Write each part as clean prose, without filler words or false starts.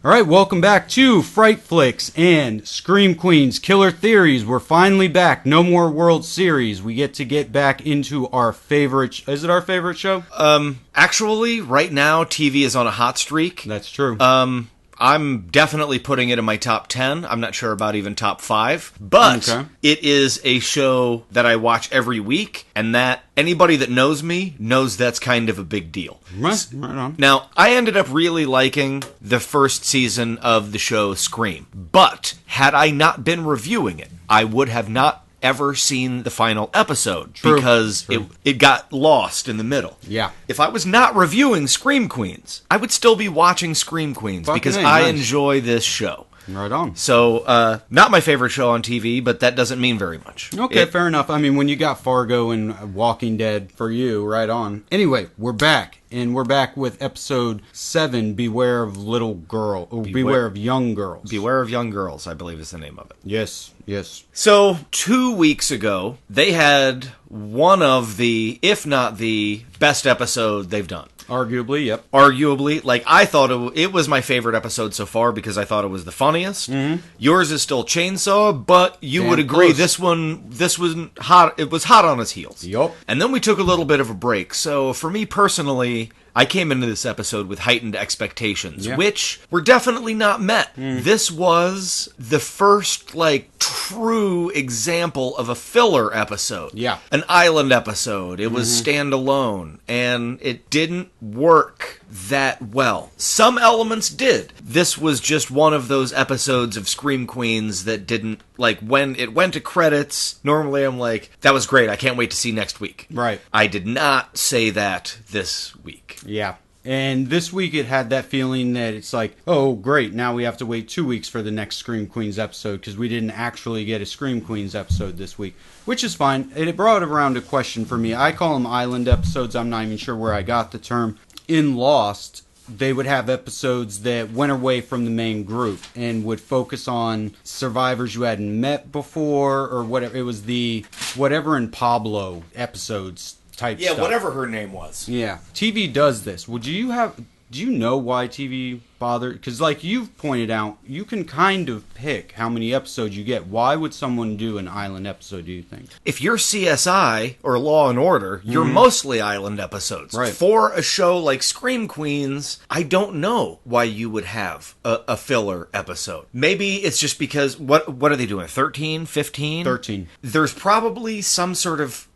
All right, welcome back to Fright Flicks and Scream Queens Killer Theories. We're finally back. No more World Series. We get back into our favorite... Is it our favorite show? Actually, right now, TV is on a hot streak. That's true. I'm definitely putting it in my top 10. I'm not sure about even top 5. But It is a show that I watch every week, and that anybody that knows me knows that's kind of a big deal. Right on. Now, I ended up really liking the first season of the show Scream. But had I not been reviewing it, I would have not ever seen the final episode because it got lost in the middle. Yeah. If I was not reviewing Scream Queens, I would still be watching Scream Queens because I enjoy this show. Right on. So, not my favorite show on TV, but that doesn't mean very much. Okay, fair enough. I mean, when you got Fargo and Walking Dead for you, right on. Anyway, we're back. And we're back with episode 7, Beware of Little Girl. Or Beware of Young Girls. Beware of Young Girls, I believe is the name of it. Yes. So, 2 weeks ago, they had one of the, if not the, best episode they've done. Arguably, yep. Arguably. Like, I thought it was my favorite episode so far because I thought it was the funniest. Mm-hmm. Yours is still Chainsaw, but you would agree this was hot. It was hot on its heels. Yup. And then we took a little bit of a break. So, for me personally, I came into this episode with heightened expectations, which were definitely not met. This was the first, true example of a filler episode. Yeah. An island episode. It was standalone, and it didn't work that well. Some elements did. This was just one of those episodes of Scream Queens that didn't, when it went to credits, normally I'm like, that was great, I can't wait to see next week. Right. I did not say that this week. Yeah. And this week it had that feeling that it's like, oh, great, now we have to wait 2 weeks for the next Scream Queens episode because we didn't actually get a Scream Queens episode this week, which is fine. It brought around a question for me. I call them island episodes. I'm not even sure where I got the term. In Lost, they would have episodes that went away from the main group and would focus on survivors you hadn't met before or whatever. It was the Whatever in Pablo episodes type stuff. Yeah, whatever her name was. Yeah. TV does this. Do you know why TV bothered? Because you've pointed out, you can kind of pick how many episodes you get. Why would someone do an island episode, do you think? If you're CSI or Law and Order, you're mostly island episodes. Right. For a show like Scream Queens, I don't know why you would have a filler episode. Maybe it's just because, what are they doing, 13, 15? 13. There's probably some sort of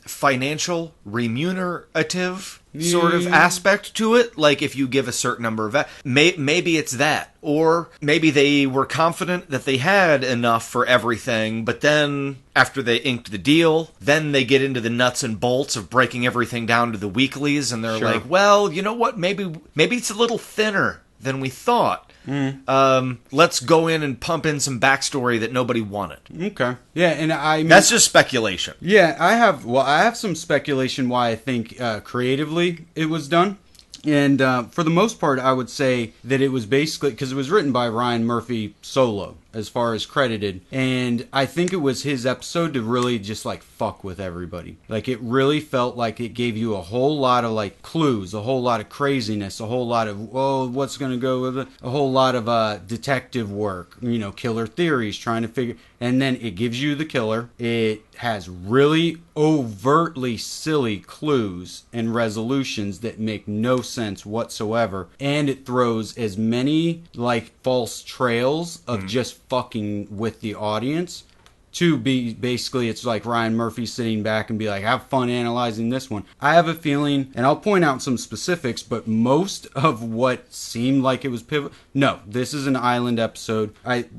financial remunerative sort of aspect to it, like if you give a certain number of... Maybe it's that. Or maybe they were confident that they had enough for everything, but then after they inked the deal, then they get into the nuts and bolts of breaking everything down to the weeklies, and they're like, well, you know what, maybe it's a little thinner than we thought. Let's go in and pump in some backstory that nobody wanted. Okay. Yeah, and I mean, that's just speculation. Yeah, I have some speculation why I think creatively it was done. And for the most part, I would say that it was basically, because it was written by Ryan Murphy solo, as far as credited. And I think it was his episode to really just, fuck with everybody. It really felt like it gave you a whole lot of, clues, a whole lot of craziness, a whole lot of, what's going to go with it? A whole lot of detective work, killer theories, trying to figure... And then it gives you the killer. It has really overtly silly clues and resolutions that make no sense whatsoever. And it throws as many, false trails of just fucking with the audience to be basically, it's like Ryan Murphy sitting back and be like, have fun analyzing this one. I have a feeling, and I'll point out some specifics, but most of what seemed like it was pivotal, no, this is an island episode.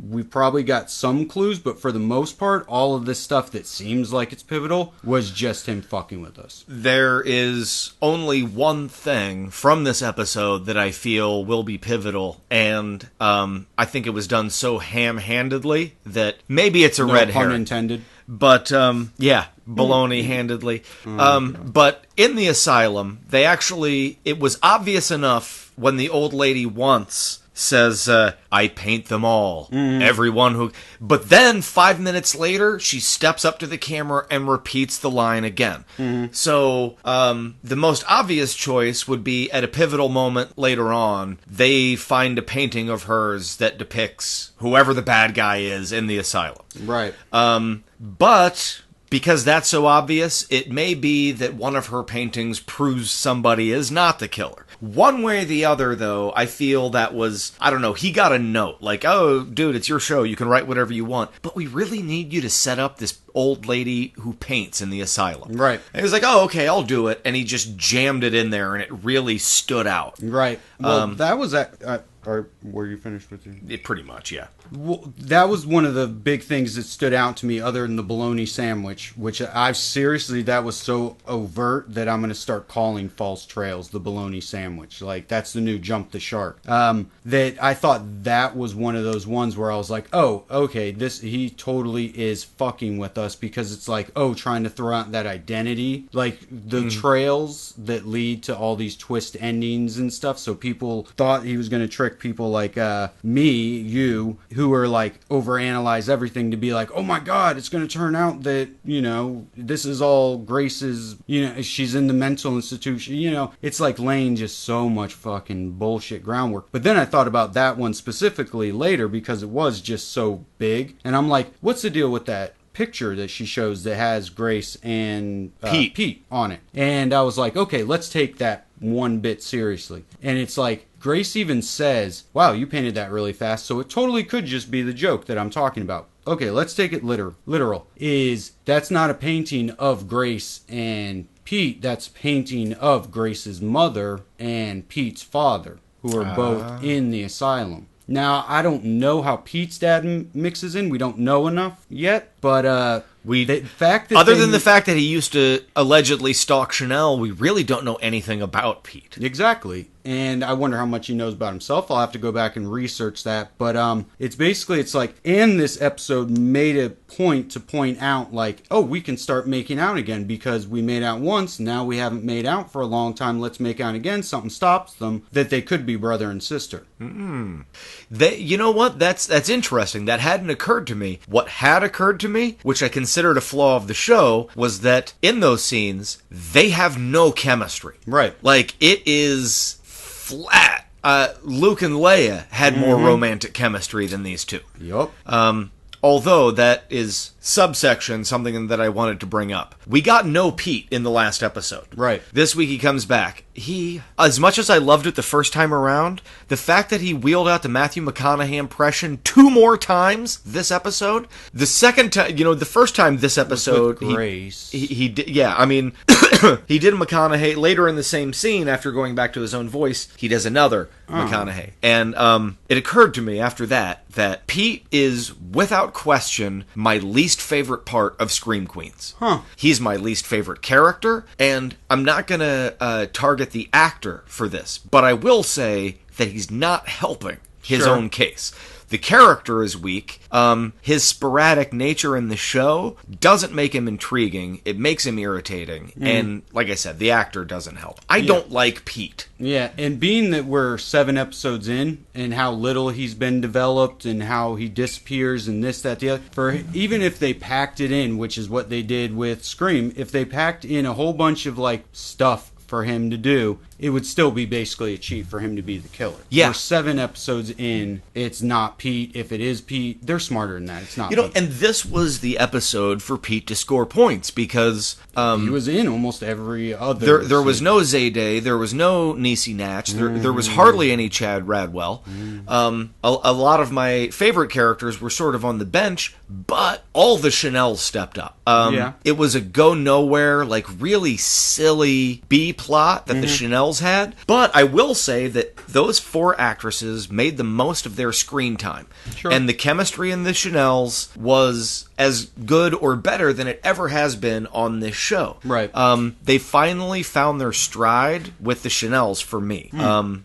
We probably got some clues, but for the most part, all of this stuff that seems like it's pivotal was just him fucking with us. There is only one thing from this episode that I feel will be pivotal, and I think it was done so ham-handedly that maybe it's a red herring. Unintended. But, baloney-handedly. But in the asylum, it was obvious enough when the old lady once says, I paint them all. Everyone who... But then, 5 minutes later, she steps up to the camera and repeats the line again. So, the most obvious choice would be, at a pivotal moment later on, they find a painting of hers that depicts whoever the bad guy is in the asylum. Right. But... because that's so obvious, it may be that one of her paintings proves somebody is not the killer. One way or the other, though, I feel that was, I don't know, he got a note. Like, oh, dude, it's your show. You can write whatever you want. But we really need you to set up this old lady who paints in the asylum. Right. And he was like, oh, okay, I'll do it. And he just jammed it in there, and it really stood out. Right. Well, that was... or were you finished with your... It pretty much, yeah. Well, that was one of the big things that stood out to me, other than the bologna sandwich, which I seriously, that was so overt that I'm going to start calling False Trails the bologna sandwich. Like, that's the new Jump the Shark. That I thought that was one of those ones where I was like, oh, okay, he totally is fucking with us, because it's like, oh, trying to throw out that identity, like the trails that lead to all these twist endings and stuff. So people thought he was going to trick people like me, you, who are like overanalyze everything to be like, oh my god, it's going to turn out that, you know, this is all Grace's, you know, she's in the mental institution, you know, it's like laying just so much fucking bullshit groundwork. But then I thought about that one specifically later, because it was just so big, and I'm like, what's the deal with that picture that she shows that has Grace and Pete on it? And I was like, okay, let's take that one bit seriously. And it's like, Grace even says, wow, you painted that really fast, so it totally could just be the joke that I'm talking about. Okay, let's take it literal. That's not a painting of Grace and Pete, that's painting of Grace's mother and Pete's father, who are both in the asylum. Now, I don't know how Pete's dad mixes in. We don't know enough yet, but the fact that other than the fact that he used to allegedly stalk Chanel, we really don't know anything about Pete. Exactly. And I wonder how much he knows about himself. I'll have to go back and research that. But it's like, and this episode made a point to point out, like, oh, we can start making out again because we made out once. Now we haven't made out for a long time. Let's make out again. Something stops them that they could be brother and sister. You know what? That's interesting. That hadn't occurred to me. What had occurred to me, which I considered a flaw of the show, was that in those scenes, they have no chemistry. Right. Like, it is flat. Luke and Leia had more romantic chemistry than these two. Yup. Although that is subsection, something that I wanted to bring up. We got no Pete in the last episode. Right. This week he comes back. As much as I loved it the first time around, the fact that he wheeled out the Matthew McConaughey impression 2 more times this episode, the second time, the first time this episode, with Grace. He did, yeah, I mean, he did McConaughey later in the same scene after going back to his own voice. He does another McConaughey. And it occurred to me after that Pete is, without question, my least favorite part of Scream Queens. He's my least favorite character, and I'm not going to target the actor for this, but I will say that he's not helping his own case. The character is weak. His sporadic nature in the show doesn't make him intriguing. It makes him irritating. And like I said, the actor doesn't help. I don't like Pete. Yeah, and being that we're 7 episodes in, and how little he's been developed, and how he disappears, and this, that, the other, even if they packed it in, which is what they did with Scream, if they packed in a whole bunch of, like, stuff for him to do, it would still be basically a cheat for him to be the killer. Yeah. We're 7 episodes in, it's not Pete. If it is Pete, they're smarter than that. It's not Pete. And this was the episode for Pete to score points, because he was in almost every other there was no Zayday, there was no Niecy Natch, there was hardly any Chad Radwell. A lot of my favorite characters were sort of on the bench, but all the Chanels stepped up. It was a go nowhere, like really silly B plot that the Chanels had, but I will say that those 4 actresses made the most of their screen time. And the chemistry in the Chanels was as good or better than it ever has been on this show. Right. They finally found their stride with the Chanels for me.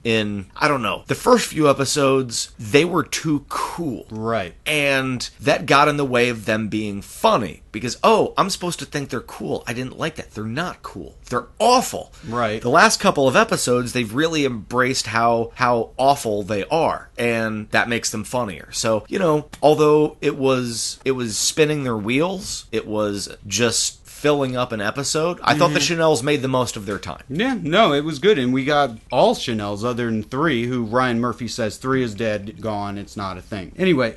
In, I don't know, the first few episodes, they were too cool. Right. And that got in in the way of them being funny. Because, oh, I'm supposed to think they're cool. I didn't like that. They're not cool. They're awful. Right. The last couple of episodes, they've really embraced how awful they are, and that makes them funnier. So, although it was spinning their wheels, it was just filling up an episode. I thought the Chanels made the most of their time. Yeah, no, it was good. And we got all Chanels other than 3, who Ryan Murphy says 3 is dead, gone, it's not a thing. Anyway,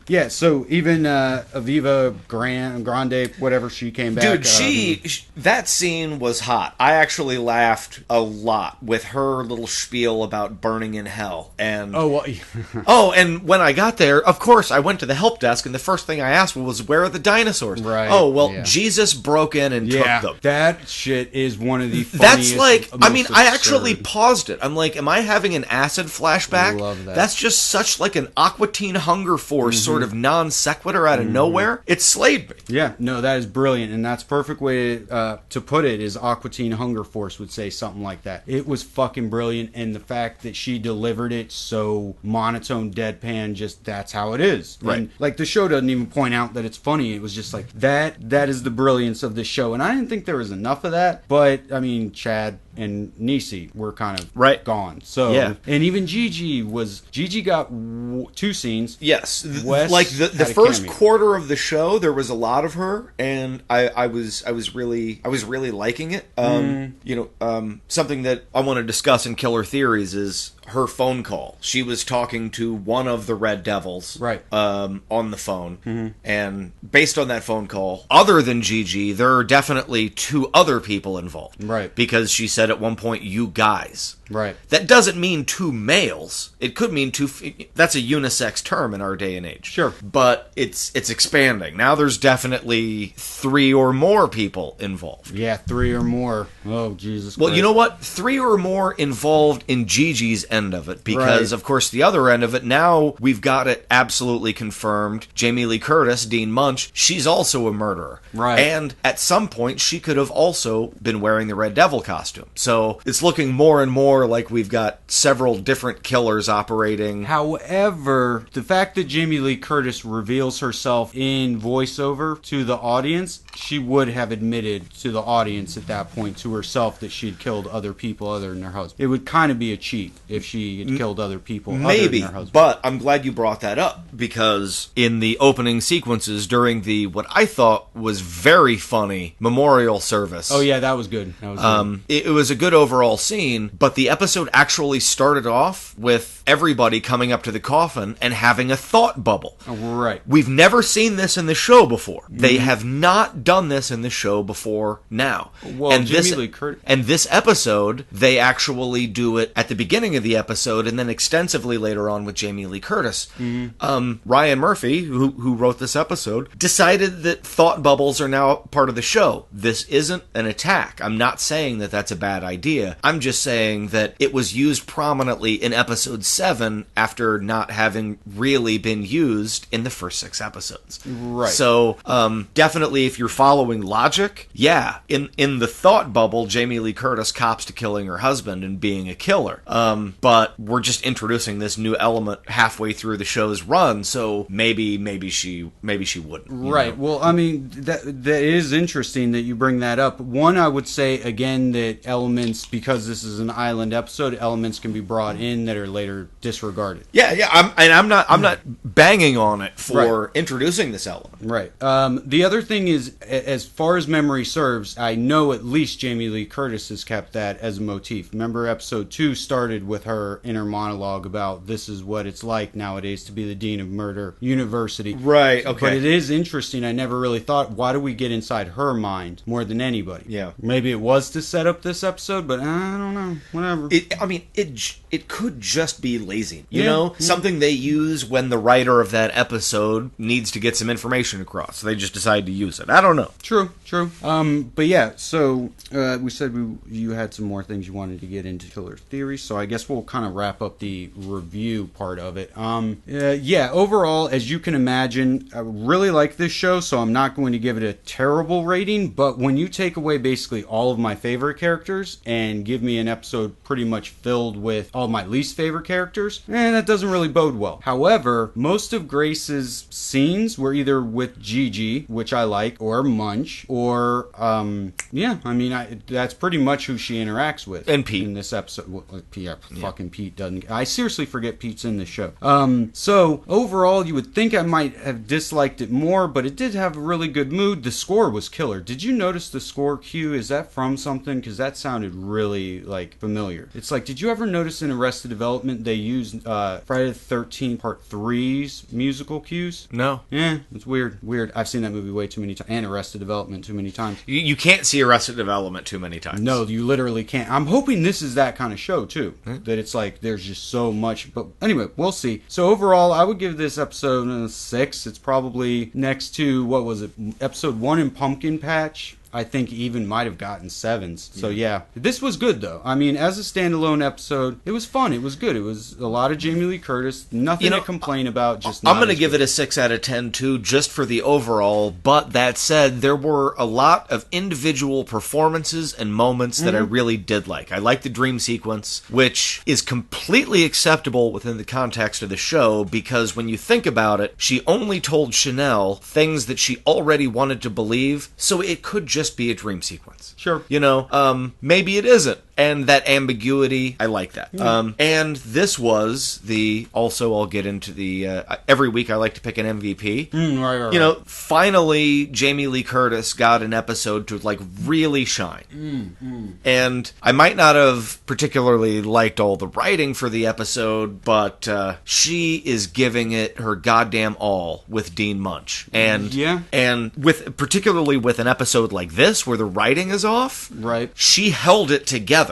yeah, so even Aviva Grande, whatever, she came back. Dude, that scene was hot. I actually laughed a lot with her little spiel about burning in hell. And Oh, well, oh, and when I got there, of course, I went to the help desk, and the first thing I asked was, where are the dinosaurs? Right, Oh, well, yeah. Jesus broke in and yeah, took them. that shit is one of the funniest. That's like, I mean, most I actually absurd. paused it. I'm like, am I having an acid flashback? I love that. That's just such like an Aqua Teen Hunger Force sort of non sequitur out of nowhere. It slayed me. Yeah, no, that is brilliant, and that's perfect way to put it. Is Aqua Teen Hunger Force would say something like that. It was fucking brilliant, and the fact that she delivered it so monotone, deadpan, just that's how it is. Right. And, like, the show doesn't even point out that it's funny. It was just like that. That is the brilliance of the show, and I didn't think there was enough of that. But I mean, Chad and Niecy were kind of Right. gone. So Yeah. and even Gigi got 2 scenes. Yes, Wes like the had a first cameo. quarter of the show, there was a lot of her, and I was really liking it. Something that I want to discuss in Killer Theories is her phone call. She was talking to one of the Red Devils, Right. on the phone, and based on that phone call, other than Gigi, there are definitely 2 other people involved, Right. Because she said at one point, "You guys." Right. That doesn't mean 2 males. It could mean 2. That's a unisex term in our day and age. Sure. But it's expanding. Now there's definitely 3 or more people involved. Yeah, 3 or more. Oh, Jesus Well, Christ. you know what? 3 or more involved in Gigi's end of it. Because, Right. of course, the other end of it, now we've got it absolutely confirmed. Jamie Lee Curtis, Dean Munch, she's also a murderer. Right. And at some point, she could have also been wearing the Red Devil costume. So it's looking more and more like we've got several different killers operating. However, the fact that Jamie Lee Curtis reveals herself in voiceover to the audience, she would have admitted to the audience at that point, to herself, that she'd killed other people other than her husband. It would kind of be a cheat if she had killed other people other Maybe, than her husband. but I'm glad you brought that up, because in the opening sequences during the, what I thought was very funny memorial service. Oh, yeah, that was good. That was good. It was a good overall scene, but the episode actually started off with everybody coming up to the coffin and having a thought bubble. Right. We've never seen this in the show before. They have not done this in the show before now. Well, Jamie Lee Curtis... And this episode, they actually do it at the beginning of the episode and then extensively later on with Jamie Lee Curtis. Ryan Murphy, who wrote this episode, decided that thought bubbles are now part of the show. This isn't an attack. I'm not saying that that's a bad idea. I'm just saying that it was used prominently in episode 7 after not having really been used in the first 6 episodes. Right. So, definitely if you're following logic, yeah, in the thought bubble, Jamie Lee Curtis cops to killing her husband and being a killer. But we're just introducing this new element halfway through the show's run, so maybe she wouldn't. Right. Well, I mean, that is interesting that you bring that up. One, I would say, again, that elements, because this is an island episode, elements can be brought in that are later disregarded. Yeah. I'm not banging on it for introducing this element. Right. The other thing is, as far as memory serves, I know at least Jamie Lee Curtis has kept that as a motif. Remember, episode 2 started with her inner monologue about this is what it's like nowadays to be the Dean of Murder University. Right, okay. But it is interesting. I never really thought, why do we get inside her mind more than anybody? Yeah. Maybe it was to set up this episode, but I don't know. Whatever. It could just be lazy. You Yeah. know? Something they use when the writer of that episode needs to get some information across. They just decide to use it. I don't know. True. But yeah, so we said you had some more things you wanted to get into Killer Theory, so I guess we'll kind of wrap up the review part of it. Yeah, overall, as you can imagine, I really like this show, so I'm not going to give it a terrible rating, but when you take away basically all of my favorite characters, characters and give me an episode pretty much filled with all my least favorite characters, that doesn't really bode well. However, most of Grace's scenes were either with Gigi, which I like, or Munch, or that's pretty much who she interacts with. And Pete in this episode. Well, fucking Pete doesn't. I seriously forget Pete's in the show. So overall, you would think I might have disliked it more, but it did have a really good mood. The score was killer. Did you notice the score cue? Is that from something? Because that sounded really familiar. It's like, did you ever notice in Arrested Development they used Friday the 13th Part 3's musical cues? No. Yeah, it's weird. I've seen that movie way too many times, and Arrested Development too many times. You can't see Arrested Development too many times. No, you literally can't. I'm hoping this is that kind of show too. That it's like there's just so much. But anyway, we'll see. So overall, I would give this episode a 6. It's probably next to, what was it, episode 1 in Pumpkin Patch. I think even might have gotten 7s. So yeah, this was good though. I mean, as a standalone episode, it was fun. It was good. It was a lot of Jamie Lee Curtis. Nothing to complain about. Just I'm going to give it a 6 out of 10 too, just for the overall. But that said, there were a lot of individual performances and moments that I really did like. I liked the dream sequence, which is completely acceptable within the context of the show, because when you think about it, she only told Chanel things that she already wanted to believe, so it could just be a dream sequence. Sure. Maybe it isn't. And that ambiguity, I like that. And this was also I'll get into the, every week I like to pick an MVP. Right. Finally, Jamie Lee Curtis got an episode to, really shine. And I might not have particularly liked all the writing for the episode, but she is giving it her goddamn all with Dean Munch. And particularly with an episode like this, where the writing is off, right? She held it together.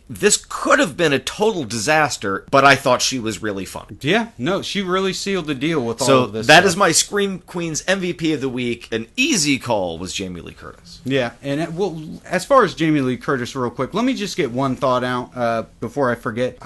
This could have been a total disaster, but I thought she was really fun. Yeah, no, she really sealed the deal with all of this. So that is my Scream Queens MVP of the week. An easy call was Jamie Lee Curtis. Yeah, and as far as Jamie Lee Curtis, real quick, let me just get one thought out before I forget.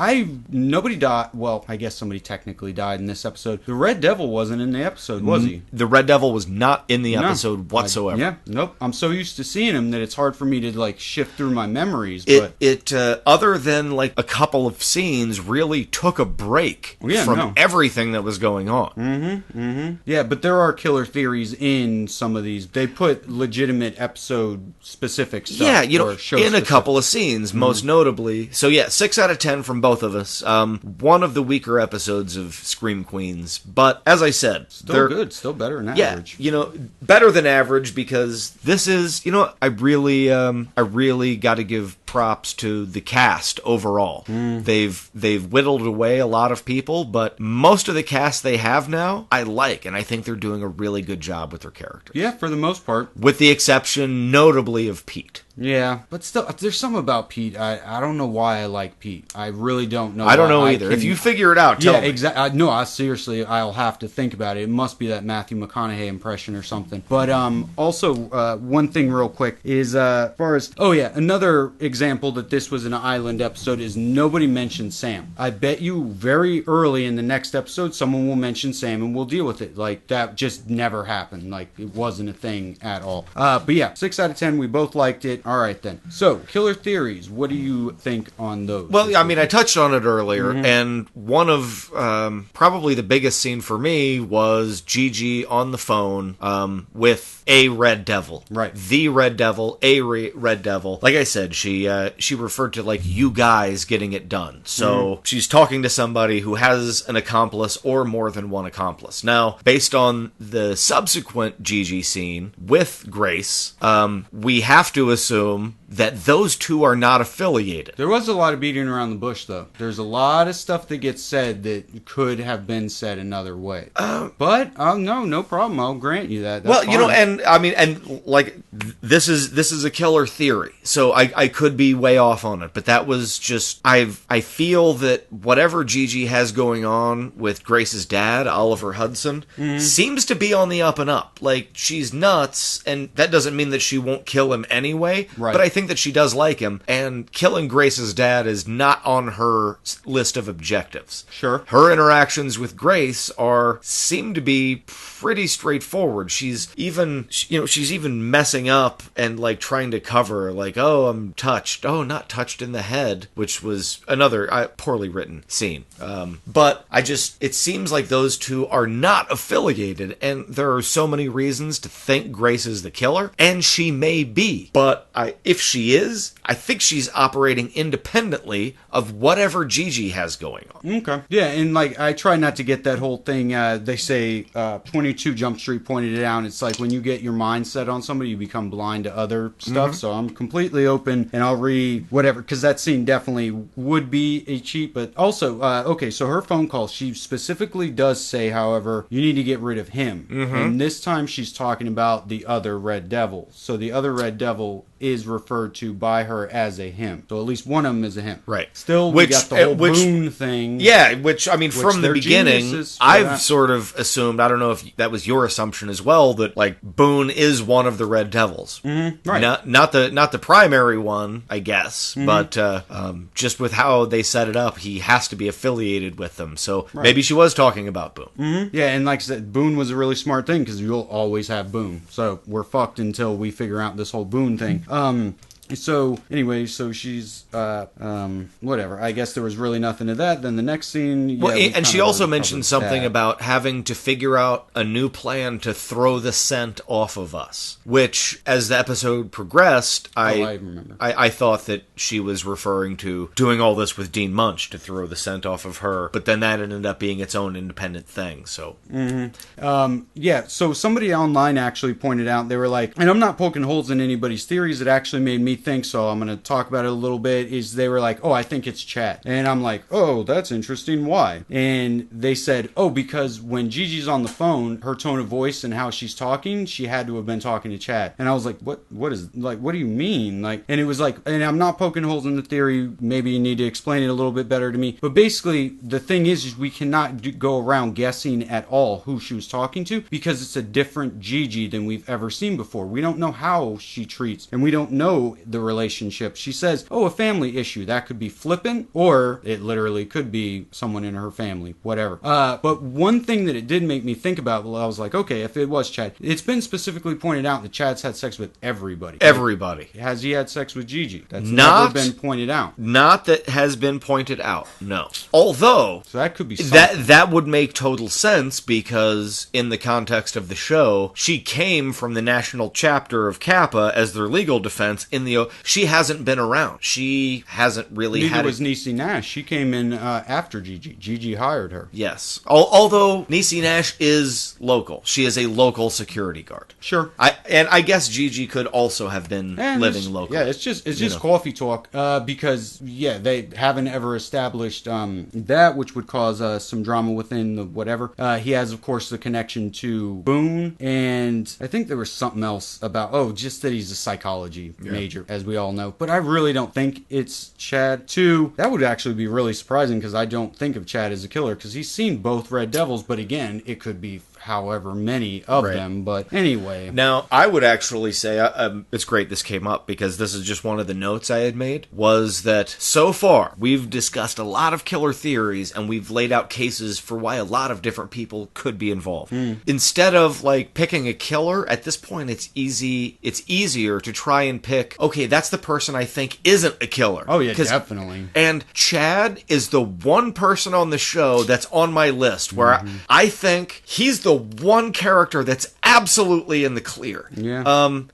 Nobody died. Well, I guess somebody technically died in this episode. The Red Devil wasn't in the episode, was he? The Red Devil was not in the episode whatsoever. Nope. I'm so used to seeing him that it's hard for me to shift through my memories. Other than a couple of scenes, really took a break from everything that was going on. Yeah, but there are killer theories in some of these. They put legitimate episode specific stuff. Yeah, in a couple of scenes, most notably. So yeah, 6 out of 10 from both of us. One of the weaker episodes of Scream Queens, but as I said, still good, still better than average. Yeah, better than average, because this is, I really got to give props to the cast overall. They've whittled away a lot of people, but most of the cast they have now, I like, and I think they're doing a really good job with their characters. Yeah, for the most part. With the exception, notably, of Pete. Yeah, but still, there's something about Pete. I don't know why I like Pete. I really don't know. I don't know either. If you figure it out, tell me. Yeah, exactly. No, seriously, I'll have to think about it. It must be that Matthew McConaughey impression or something. But also, one thing real quick is, as far as... Oh, yeah, another example that this was an island episode is nobody mentioned Sam. I bet you very early in the next episode, someone will mention Sam and we'll deal with it. That just never happened. It wasn't a thing at all. But yeah, 6 out of 10. We both liked it. All right, then. So, killer theories. What do you think on those? Well, I touched on it earlier, and one of probably the biggest scene for me was Gigi on the phone with a Red Devil. Right. The Red Devil, Red Devil. Like I said, she referred to, you guys getting it done. So, she's talking to somebody who has an accomplice or more than one accomplice. Now, based on the subsequent Gigi scene with Grace, we have to assume that those two are not affiliated. There was a lot of beating around the bush, though. There's a lot of stuff that gets said that could have been said another way. But no problem. I'll grant you that. That's fine. This is a killer theory, so I could be way off on it. But that was just I feel that whatever Gigi has going on with Grace's dad, Oliver Hudson, seems to be on the up and up. She's nuts, and that doesn't mean that she won't kill him anyway. Right. But I think think that she does like him, and killing Grace's dad is not on her list of objectives. Sure. Her interactions with Grace seem to be pretty straightforward. She's even messing up and like trying to cover, like, oh, I'm touched. Oh, not touched in the head, which was another poorly written scene. But it seems like those two are not affiliated, and there are so many reasons to think Grace is the killer, and she may be. But if she is, I think she's operating independently of whatever Gigi has going on. Okay. Yeah, and like I try not to get that whole thing. They say 22 Jump Street pointed it out. It's like when you get your mind set on somebody, you become blind to other stuff. So I'm completely open, and I'll read whatever, because that scene definitely would be a cheat. But also, okay, so her phone call, she specifically does say, however, you need to get rid of him. And this time she's talking about the other Red Devil. So the other Red Devil is referred to by her as a him. So at least one of them is a him. Right. Still, we got the whole Boone thing. Yeah, which, I mean, from the beginning, I've that. sort of assumed, I don't know if that was your assumption as well, that, like, Boone is one of the Red Devils. Right. Not the primary one, I guess, but just with how they set it up, he has to be affiliated with them. So maybe she was talking about Boone. Yeah, and like I said, Boone was a really smart thing, because you'll always have Boone. So we're fucked until we figure out this whole Boone thing. So anyway, so she's whatever. I guess there was really nothing to that. Then the next scene, well, and she also mentioned something about having to figure out a new plan to throw the scent off of us. Which, as the episode progressed, I remember. I thought that she was referring to doing all this with Dean Munch to throw the scent off of her. But then that ended up being its own independent thing. So yeah. So somebody online actually pointed out, they were like, and I'm not poking holes in anybody's theories. It actually made me think, so I'm going to talk about it a little bit, is they were like, oh, I think it's Chad. And I'm like, oh, that's interesting. Why? And they said, oh, because when Gigi's on the phone, her tone of voice and how she's talking, she had to have been talking to Chad. And I was like, what do you mean? Like, and it was like, and I'm not poking holes in the theory. Maybe you need to explain it a little bit better to me. But basically, the thing is we cannot go around guessing at all who she was talking to, because it's a different Gigi than we've ever seen before. We don't know how she treats, and we don't know the relationship. She says, oh, a family issue. That could be flippant, or it literally could be someone in her family, whatever. But one thing that it did make me think about, well, I was like, okay, if it was Chad, it's been specifically pointed out that Chad's had sex with everybody. Everybody. Has he had sex with Gigi? That's never been pointed out. Not that has been pointed out, no. Although, so that could be something. That would make total sense, because in the context of the show, she came from the national chapter of Kappa as their legal defense in the... She hasn't been around. She hasn't really Neither had... was Niecy Nash. She came in after Gigi. Gigi hired her. Yes. Although Niecy Nash is local. She is a local security guard. Sure. I guess Gigi could also have been living locally. Yeah, it's just coffee talk, because, yeah, they haven't ever established that, which would cause some drama within the whatever. He has, of course, the connection to Boone, and I think there was something else about, just that he's a psychology major, as we all know. But I really don't think it's Chad. Too, that would actually be really surprising, because I don't think of Chad as a killer, because he's seen both Red Devils, but again, it could be however many of them. But anyway. Now, I would actually say, it's great this came up, because this is just one of the notes I had made, was that so far, we've discussed a lot of killer theories, and we've laid out cases for why a lot of different people could be involved. Instead of, like, picking a killer, at this point, it's easier to try and pick, okay, that's the person I think isn't a killer. Oh, yeah, definitely. And Chad is the one person on the show that's on my list, where I think he's the one character that's absolutely in the clear. Yeah.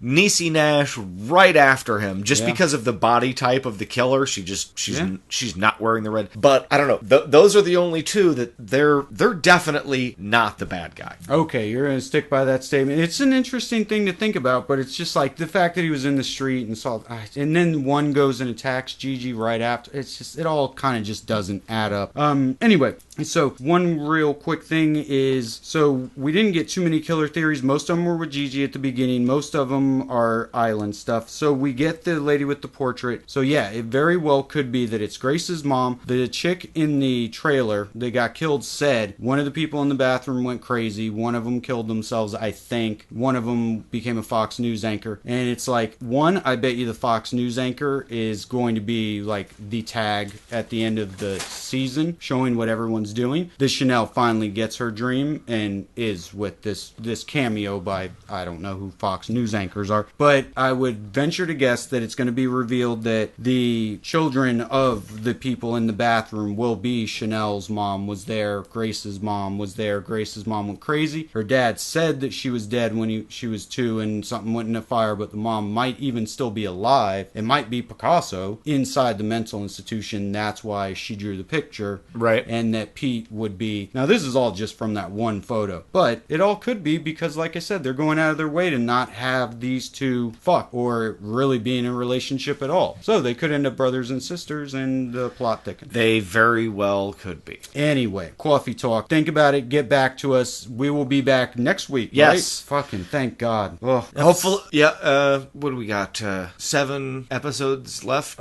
Niecy Nash right after him, just because of the body type of the killer. She's not wearing the red. But I don't know. Those are the only two that they're definitely not the bad guy. Okay, you're gonna stick by that statement. It's an interesting thing to think about, but it's just like the fact that he was in the street and saw, and then one goes and attacks Gigi right after. It's just, it all kind of just doesn't add up. Anyway, so one real quick thing is, so we didn't get too many killer theories. Most of them were with Gigi at the beginning. Most of them are island stuff. So we get the lady with the portrait. So yeah, it very well could be that it's Grace's mom. The chick in the trailer that got killed said one of the people in the bathroom went crazy. One of them killed themselves, I think. One of them became a Fox News anchor. And it's like, one, I bet you the Fox News anchor is going to be like the tag at the end of the season showing what everyone's doing. This Chanel finally gets her dream and is with this cameo by, I don't know who Fox News anchors are, but I would venture to guess that it's going to be revealed that the children of the people in the bathroom will be Chanel's mom was there, Grace's mom was there, Grace's mom went crazy. Her dad said that she was dead when she was 2 and something went in a fire, but the mom might even still be alive. It might be Picasso inside the mental institution. That's why she drew the picture. Right. And that Pete would be... Now, this is all just from that one photo. But it all could be because, like I said, they're going out of their way to not have these two fuck or really be in a relationship at all. So they could end up brothers and sisters and the plot thickens. They very well could be. Anyway, coffee talk. Think about it. Get back to us. We will be back next week. Yes. Right? Fucking thank God. Ugh. Hopefully, yeah. What do we got? 7 episodes left.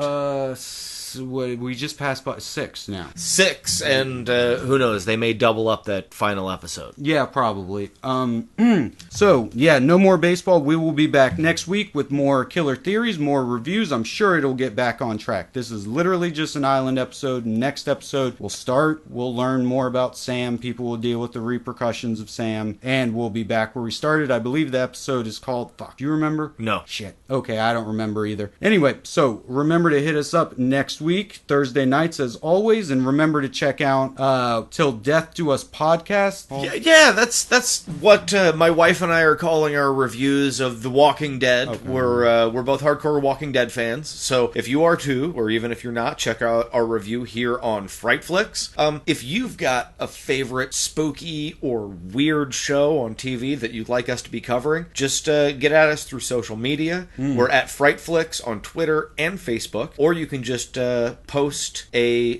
We just passed by 6 now. 6, and who knows? They may double up that final episode. Yeah, probably. So, yeah, no more baseball. We will be back next week with more killer theories, more reviews. I'm sure it'll get back on track. This is literally just an island episode. Next episode, we'll learn more about Sam. People will deal with the repercussions of Sam, and we'll be back where we started. I believe the episode is called... Fuck, do you remember? No. Shit. Okay, I don't remember either. Anyway, so remember to hit us up next week, Thursday nights as always, and remember to check out Till Death Do Us podcast. Yeah, that's what my wife and I are calling our reviews of The Walking Dead. Okay. We're both hardcore Walking Dead fans, so if you are too, or even if you're not, check out our review here on Frightflix. If you've got a favorite spooky or weird show on TV that you'd like us to be covering, just get at us through social media. We're at Frightflix on Twitter and Facebook, or you can just post a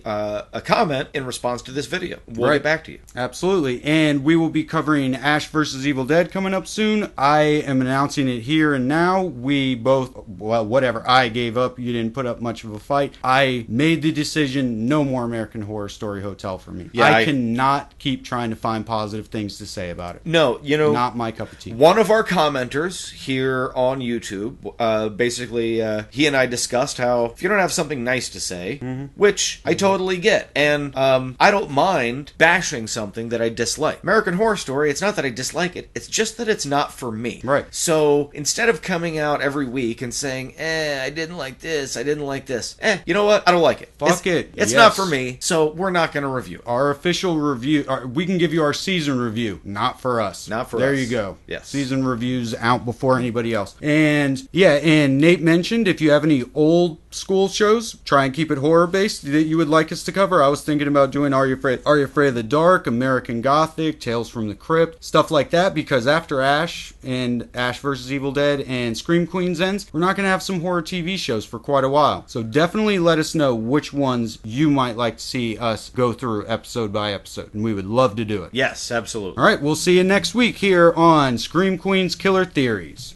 comment in response to this video. We'll get back to you. Absolutely. And we will be covering Ash vs. Evil Dead coming up soon. I am announcing it here and now. We both, well, whatever. I gave up. You didn't put up much of a fight. I made the decision, no more American Horror Story Hotel for me. Yeah, I cannot keep trying to find positive things to say about it. No, not my cup of tea. One of our commenters here on YouTube, basically, he and I discussed how if you don't have something nice to say, which I totally get, and I don't mind bashing something that I dislike. American Horror Story, it's not that I dislike it, it's just that it's not for me. Right. So instead of coming out every week and saying, I didn't like this, I didn't like this, you know what? I don't like it. Fuck it. It's not for me, so we're not going to review it. Our official review, we can give you our season review, not for us. Not for us. There you go. Yes. Season reviews out before anybody else. And yeah, and Nate mentioned if you have any old school shows, try and keep it horror based that you would like us to cover. I was thinking about doing Are You Afraid of the Dark, American Gothic, Tales from the Crypt, stuff like that, because after Ash and Ash vs. Evil Dead and Scream Queens ends, we're not going to have some horror TV shows for quite a while. So definitely let us know which ones you might like to see us go through episode by episode, and we would love to do it. Yes, absolutely. All right, we'll see you next week here on Scream Queens Killer Theories.